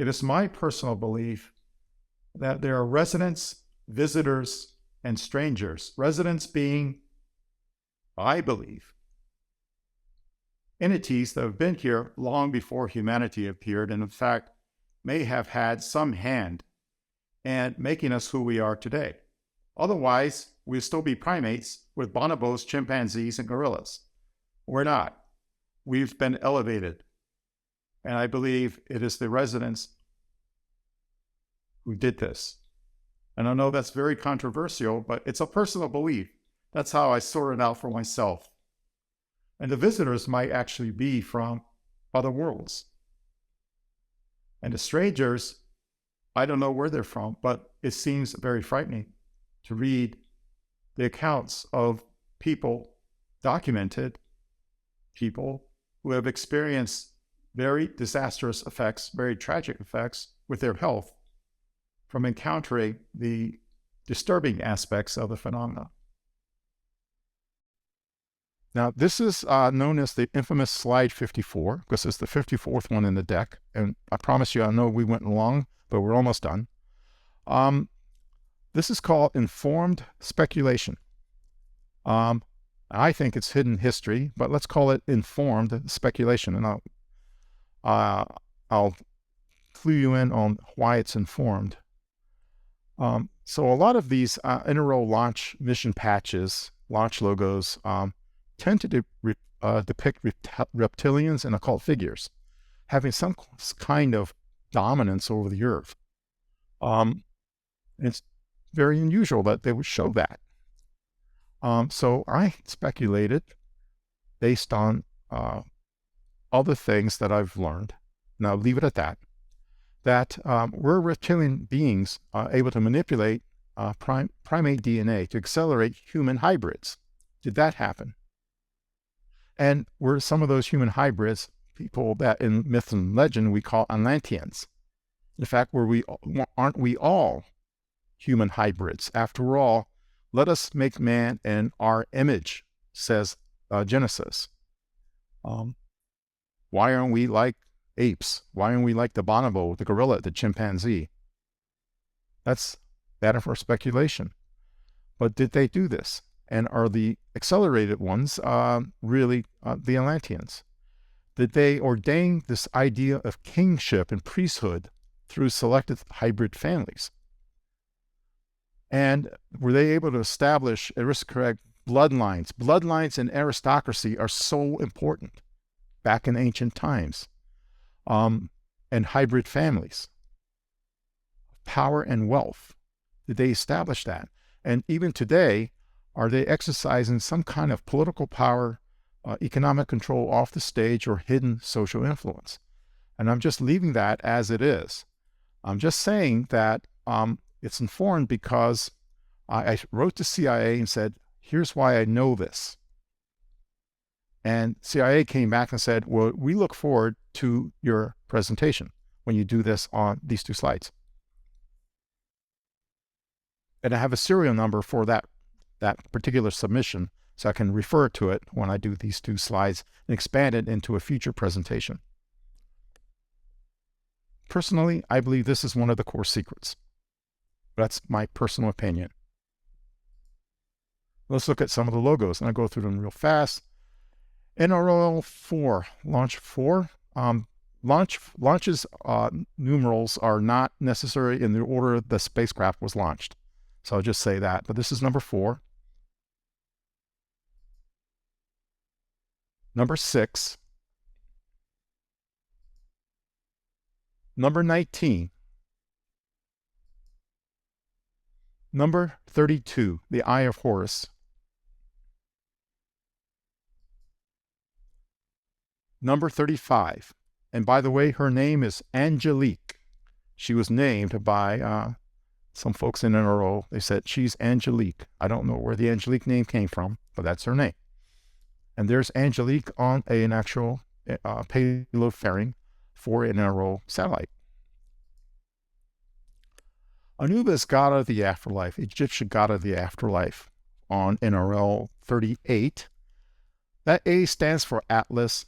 It is my personal belief that there are residents, visitors, and strangers. Residents being, I believe, entities that have been here long before humanity appeared, and in fact, may have had some hand in making us who we are today. Otherwise, we'd still be primates with bonobos, chimpanzees, and gorillas. We're not. We've been elevated. And I believe it is the residents who did this. And I know that's very controversial, but it's a personal belief. That's how I sort it out for myself. And the visitors might actually be from other worlds. And the strangers, I don't know where they're from, but it seems very frightening to read the accounts of people, documented people who have experienced very disastrous effects, very tragic effects with their health from encountering the disturbing aspects of the phenomena. Now, this is known as the infamous slide 54, because it's the 54th one in the deck. And I promise you, I know we went long, but we're almost done. This is called informed speculation. I think it's hidden history, but let's call it informed speculation. And I'll clue you in on why it's informed. So a lot of these inter-roll launch mission patches, launch logos, tend to depict reptilians and occult figures having some kind of dominance over the earth. It's very unusual that they would show that. So I speculated based on other things that I've learned, and I'll leave it at that, that we're reptilian beings able to manipulate primate DNA to accelerate human hybrids. Did that happen? And were some of those human hybrids people that in myth and legend we call Atlanteans? In fact, aren't we all human hybrids? After all, let us make man in our image, says Genesis. Why aren't we like apes? Why aren't we like the bonobo, the gorilla, the chimpanzee? That's matter for speculation. But did they do this? And are the accelerated ones really the Atlanteans? Did they ordain this idea of kingship and priesthood through selected hybrid families? And were they able to establish aristocratic bloodlines? Bloodlines and aristocracy are so important back in ancient times. And hybrid families, power and wealth. Did they establish that? And even today, are they exercising some kind of political power, economic control off the stage, or hidden social influence? And I'm just leaving that as it is. I'm just saying that it's informed because I wrote to CIA and said, here's why I know this. And CIA came back and said, well, we look forward to your presentation when you do this on these two slides. And I have a serial number for that particular submission, so I can refer to it when I do these two slides and expand it into a future presentation. Personally, I believe this is one of the core secrets. That's my personal opinion. Let's look at some of the logos, and I'll go through them real fast. NRL 4, Launch 4. Launches numerals are not necessary in the order the spacecraft was launched. So I'll just say that. But this is number 4. Number 6. Number 19. Number 32, the Eye of Horus. Number 35. And by the way, her name is Angelique. She was named by some folks in NRO. They said she's Angelique. I don't know where the Angelique name came from, but that's her name. And there's Angelique on an actual payload fairing for an NRO satellite. Anubis, god of the afterlife, Egyptian god of the afterlife on NRL 38. That A stands for Atlas.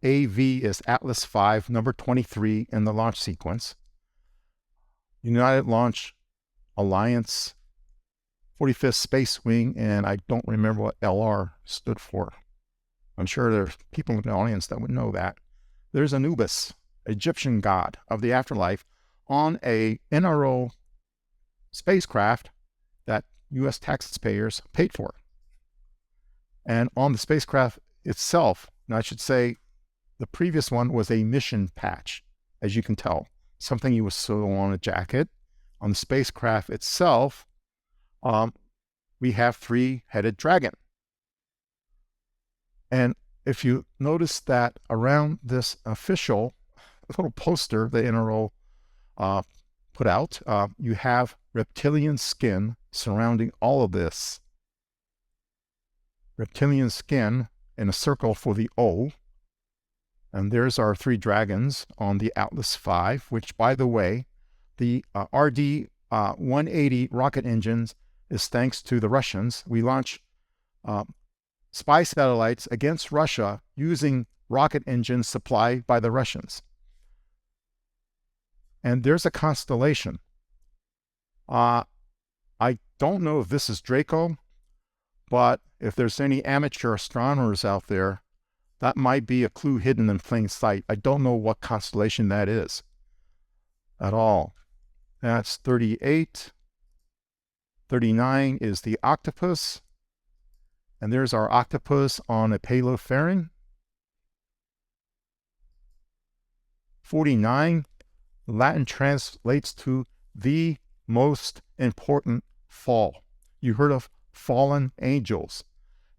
AV is Atlas 5, number 23 in the launch sequence. United Launch Alliance 45th Space Wing, and I don't remember what LR stood for. I'm sure there's people in the audience that would know that. There's Anubis, Egyptian god of the afterlife, on a NRO spacecraft that U.S. taxpayers paid for. And on the spacecraft itself, and I should say the previous one was a mission patch, as you can tell, something you would sew on a jacket. On the spacecraft itself, we have three-headed dragon. And if you notice that around this official little poster the NRO put out, you have reptilian skin surrounding all of this. Reptilian skin in a circle for the O. And there's our three dragons on the Atlas V, which, by the way, the RD-180 rocket engines is thanks to the Russians. We launch spy satellites against Russia using rocket engines supplied by the Russians. And there's a constellation. I don't know if this is Draco, but if there's any amateur astronomers out there, that might be a clue hidden in plain sight. I don't know what constellation that is at all. That's 38. 39 is the octopus. And there's our octopus on a Palopharin. 49, Latin translates to the most important fall. You heard of fallen angels,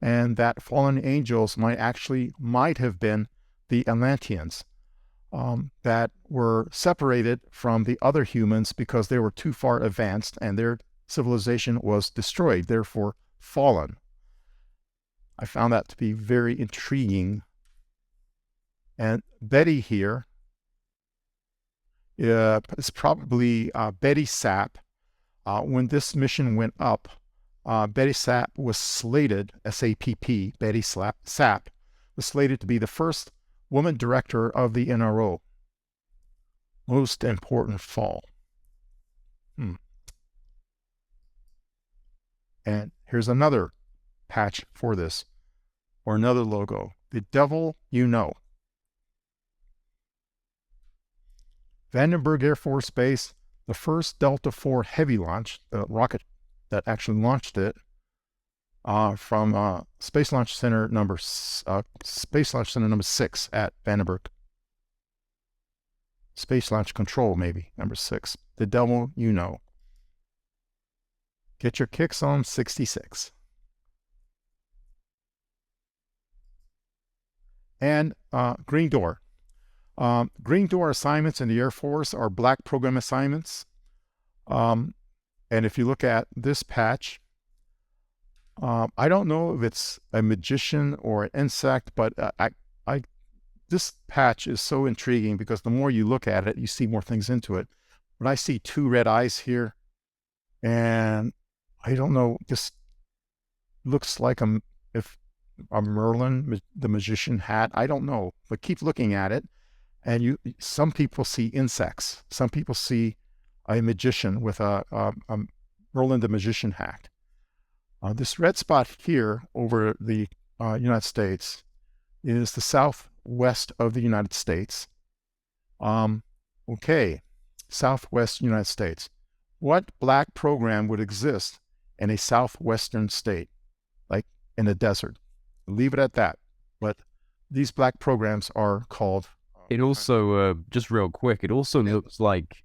and that fallen angels might have been the Atlanteans that were separated from the other humans because they were too far advanced and their civilization was destroyed, therefore fallen. I found that to be very intriguing. And Betty here is probably Betty Sapp. When this mission went up, Betty Sapp was slated, S-A-P-P, Betty Sapp, was slated to be the first woman director of the NRO. Most important fall. And here's another patch for this, or another logo. The devil you know. Vandenberg Air Force Base, the first Delta IV Heavy launch, the rocket that actually launched it, from Space Launch Center number 6 at Vandenberg. Space Launch Control, maybe, number 6. The devil you know. Get your kicks on 66. And Green Door. Green Door assignments in the Air Force are black program assignments. And if you look at this patch, I don't know if it's a magician or an insect, but this patch is so intriguing because the more you look at it, you see more things into it. When I see two red eyes here, and I don't know, this looks like a Merlin, the magician hat. I don't know, but keep looking at it. And some people see insects. Some people see a magician with a Merlin the magician hat. This red spot here over the United States is the southwest of the United States. Okay, southwest United States. What black program would exist in a southwestern state, like in the desert? Leave it at that. But these black programs are called... It also, just real quick, it also looks like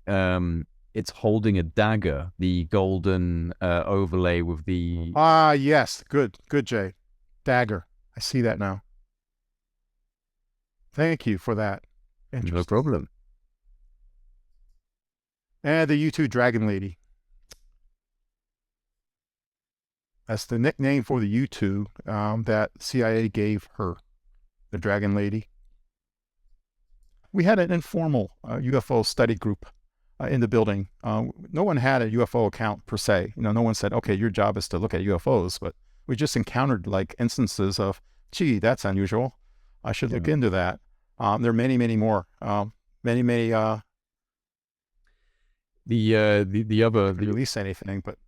it's holding a dagger, the golden overlay with the... Ah, yes. Good, Jay. Dagger. I see that now. Thank you for that. No problem. And the U2 Dragon Lady. That's the nickname for the U2 that CIA gave her, the Dragon Lady. We had an informal UFO study group in the building. No one had a UFO account per se. No one said, okay, your job is to look at UFOs, but we just encountered like instances of, gee, that's unusual. I should look into that. There are many, many more. The other release anything, but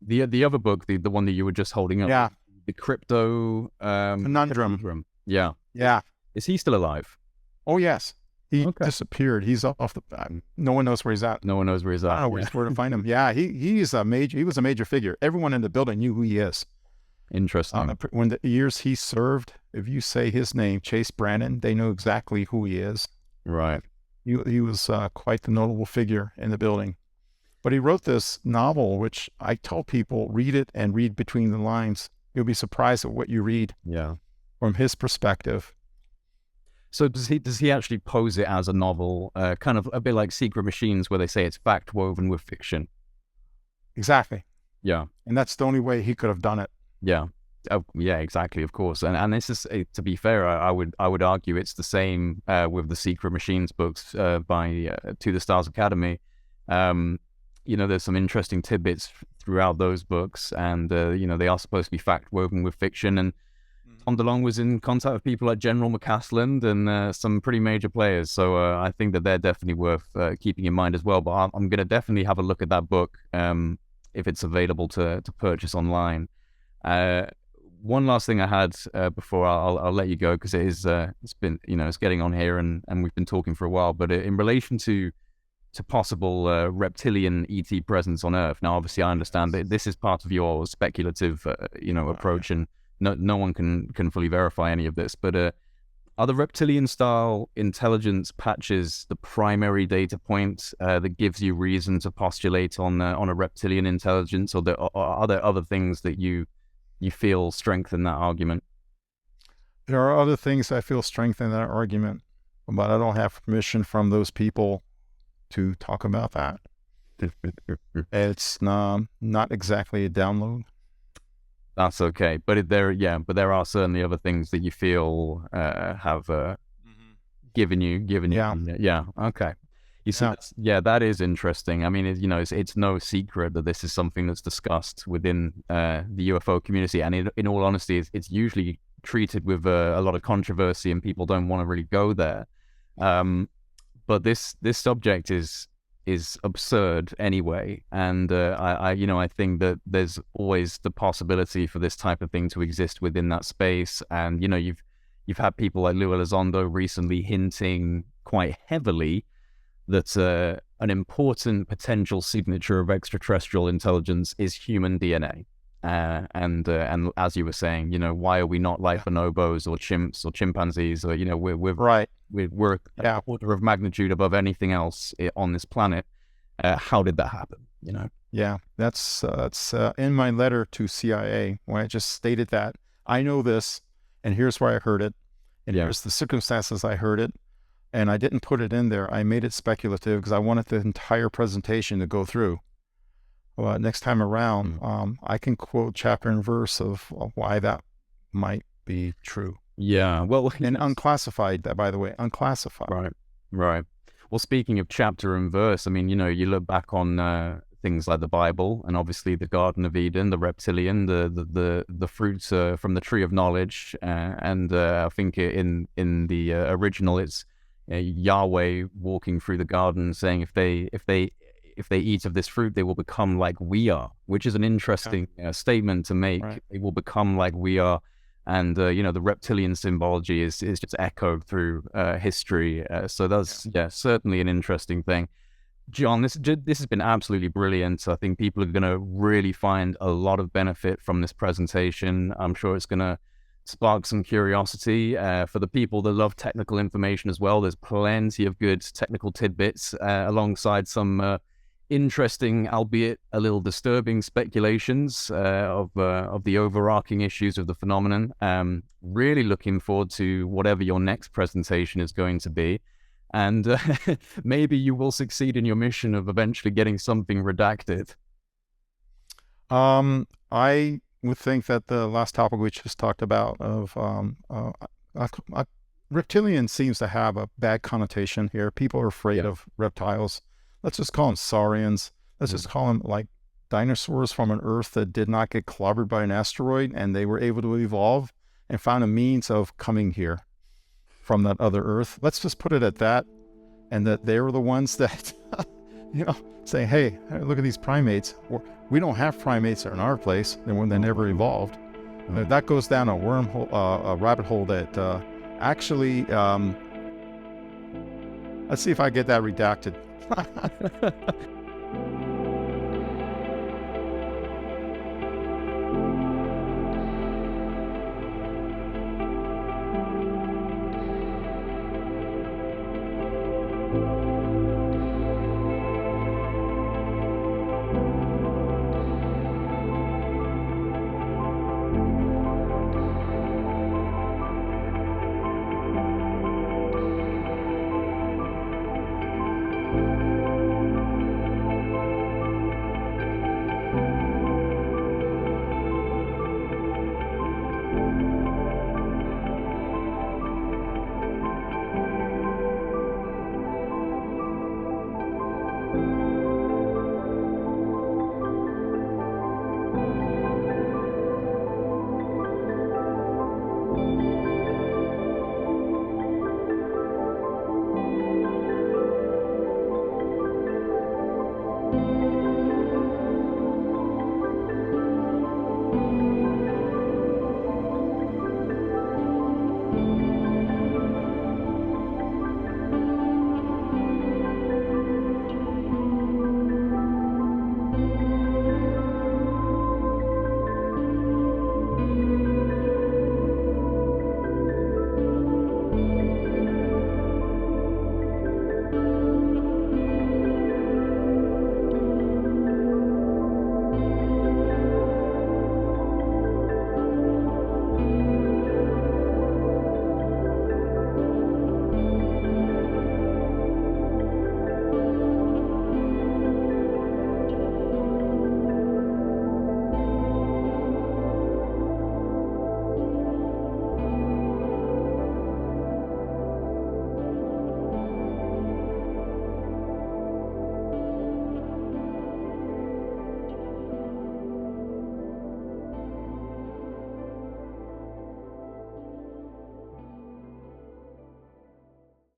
the other book, the one that you were just holding up, yeah, the crypto conundrum. Yeah. Yeah. Is he still alive? Oh yes, he Okay. disappeared. He's off the. No one knows where he's at. No one knows where he's at. I don't know where to find him. Yeah, he's a major. He was a major figure. Everyone in the building knew who he is. Interesting. When the years he served, if you say his name, Chase Brannon, they know exactly who he is. Right. He was quite the notable figure in the building. But he wrote this novel, which I tell people, read it and read between the lines. You'll be surprised at what you read. Yeah. From his perspective. So does he actually pose it as a novel, kind of a bit like Secret Machines, where they say it's fact woven with fiction? Exactly. Yeah. And that's the only way he could have done it. Yeah. Oh, yeah, exactly, of course. And this is, to be fair, I would argue it's the same with the Secret Machines books by To the Stars Academy. There's some interesting tidbits throughout those books, and they are supposed to be fact woven with fiction. And Tom DeLonge was in contact with people like General McCasland and some pretty major players. So I think that they're definitely worth keeping in mind as well. But I'm going to definitely have a look at that book if it's available to purchase online. One last thing I had before I'll let you go, because it's been, it's getting on here and we've been talking for a while. But in relation to possible reptilian ET presence on Earth, now obviously I understand that this is part of your speculative approach, and no one can fully verify any of this. But are the reptilian style intelligence patches the primary data point that gives you reason to postulate on a reptilian intelligence, or are there other things that you feel strengthen that argument? There are other things I feel strengthen that argument, but I don't have permission from those people to talk about that. It's not exactly a download. That's okay, but there are certainly other things that you feel have given you. Yeah. Okay. You see, that is interesting. I mean, it's no secret that this is something that's discussed within the UFO community, and in all honesty, it's usually treated with a lot of controversy, and people don't want to really go there. But this subject is absurd anyway, and I think that there's always the possibility for this type of thing to exist within that space. And you've had people like Lou Elizondo recently hinting quite heavily that an important potential signature of extraterrestrial intelligence is human DNA. And as you were saying, why are we not like bonobos or chimps or chimpanzees, or we're right. We're an order of magnitude above anything else on this planet. How did that happen? Yeah, that's in my letter to CIA, where I just stated that I know this, and here's where I heard it, and here's the circumstances I heard it, and I didn't put it in there. I made it speculative because I wanted the entire presentation to go through. Well, next time around, I can quote chapter and verse of why that might be true. Yeah, well, and unclassified, by the way, unclassified. Right. Well, speaking of chapter and verse, I mean, you look back on things like the Bible, and obviously the Garden of Eden, the reptilian, the fruits from the tree of knowledge, and I think in the original, it's Yahweh walking through the garden, saying if they eat of this fruit, they will become like we are, which is an interesting statement to make. Right. They will become like we are. And, the reptilian symbology is just echoed through history. So that's, certainly an interesting thing. John, this has been absolutely brilliant. I think people are going to really find a lot of benefit from this presentation. I'm sure it's going to spark some curiosity for the people that love technical information as well. There's plenty of good technical tidbits alongside some interesting, albeit a little disturbing, speculations of the overarching issues of the phenomenon. Really looking forward to whatever your next presentation is going to be, and maybe you will succeed in your mission of eventually getting something redacted. I would think that the last topic we just talked about of reptilian seems to have a bad connotation here. People are afraid of reptiles. Let's just call them saurians. Let's just call them like dinosaurs from an Earth that did not get clobbered by an asteroid, and they were able to evolve and found a means of coming here from that other Earth. Let's just put it at that, and that they were the ones that saying, hey, look at these primates. We don't have primates in our place, and they never evolved. That goes down a wormhole, a rabbit hole that actually, let's see if I get that redacted.